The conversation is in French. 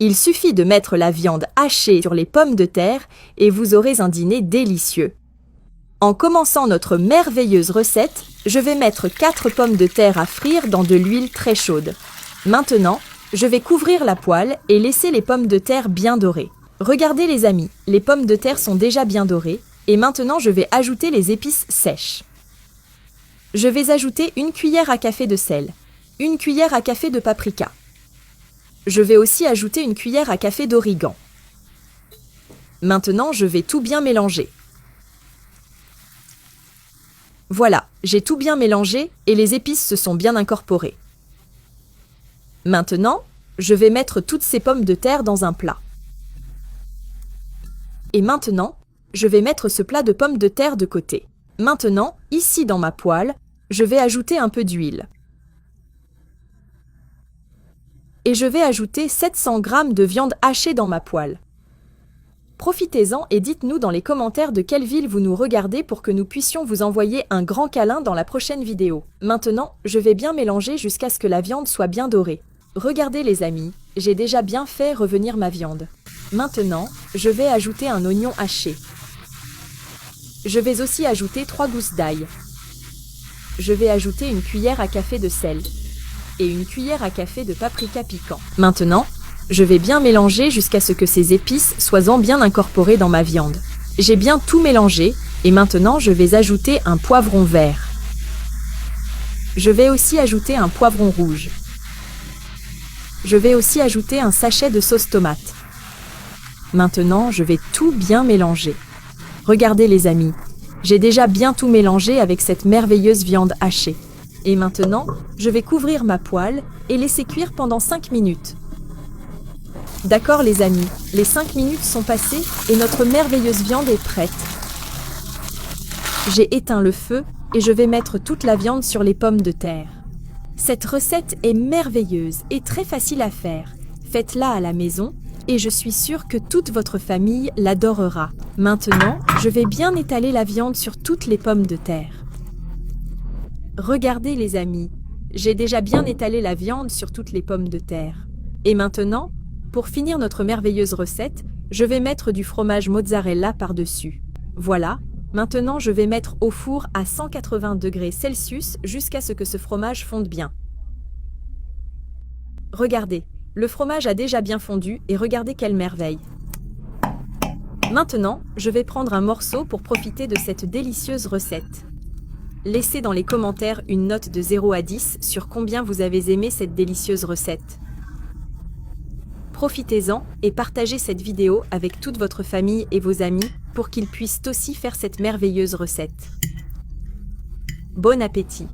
Il suffit de mettre la viande hachée sur les pommes de terre et vous aurez un dîner délicieux. En commençant notre merveilleuse recette, je vais mettre 4 pommes de terre à frire dans de l'huile très chaude. Maintenant, je vais couvrir la poêle et laisser les pommes de terre bien dorées. Regardez les amis, les pommes de terre sont déjà bien dorées et maintenant je vais ajouter les épices sèches. Je vais ajouter 1 cuillère à café de sel, 1 cuillère à café de paprika. Je vais aussi ajouter 1 cuillère à café d'origan. Maintenant, je vais tout bien mélanger. Voilà, j'ai tout bien mélangé et les épices se sont bien incorporées. Maintenant, je vais mettre toutes ces pommes de terre dans un plat. Et maintenant, je vais mettre ce plat de pommes de terre de côté. Maintenant, ici dans ma poêle, je vais ajouter un peu d'huile. Et je vais ajouter 700 g de viande hachée dans ma poêle. Profitez-en et dites-nous dans les commentaires de quelle ville vous nous regardez pour que nous puissions vous envoyer un grand câlin dans la prochaine vidéo. Maintenant, je vais bien mélanger jusqu'à ce que la viande soit bien dorée. Regardez les amis, j'ai déjà bien fait revenir ma viande. Maintenant, je vais ajouter un oignon haché. Je vais aussi ajouter 3 gousses d'ail. Je vais ajouter 1 cuillère à café de sel et 1 cuillère à café de paprika piquant. Maintenant, je vais bien mélanger jusqu'à ce que ces épices soient bien incorporées dans ma viande. J'ai bien tout mélangé et maintenant je vais ajouter un poivron vert. Je vais aussi ajouter un poivron rouge. Je vais aussi ajouter un sachet de sauce tomate. Maintenant, je vais tout bien mélanger. Regardez les amis, j'ai déjà bien tout mélangé avec cette merveilleuse viande hachée. Et maintenant, je vais couvrir ma poêle et laisser cuire pendant 5 minutes. D'accord les amis, les 5 minutes sont passées et notre merveilleuse viande est prête. J'ai éteint le feu et je vais mettre toute la viande sur les pommes de terre. Cette recette est merveilleuse et très facile à faire. Faites-la à la maison et je suis sûre que toute votre famille l'adorera. Maintenant, je vais bien étaler la viande sur toutes les pommes de terre. Regardez les amis, j'ai déjà bien étalé la viande sur toutes les pommes de terre. Et maintenant, pour finir notre merveilleuse recette, je vais mettre du fromage mozzarella par-dessus. Voilà, maintenant je vais mettre au four à 180 degrés Celsius jusqu'à ce que ce fromage fonde bien. Regardez, le fromage a déjà bien fondu et regardez quelle merveille. Maintenant, je vais prendre un morceau pour profiter de cette délicieuse recette. Laissez dans les commentaires une note de 0 à 10 sur combien vous avez aimé cette délicieuse recette. Profitez-en et partagez cette vidéo avec toute votre famille et vos amis pour qu'ils puissent aussi faire cette merveilleuse recette. Bon appétit!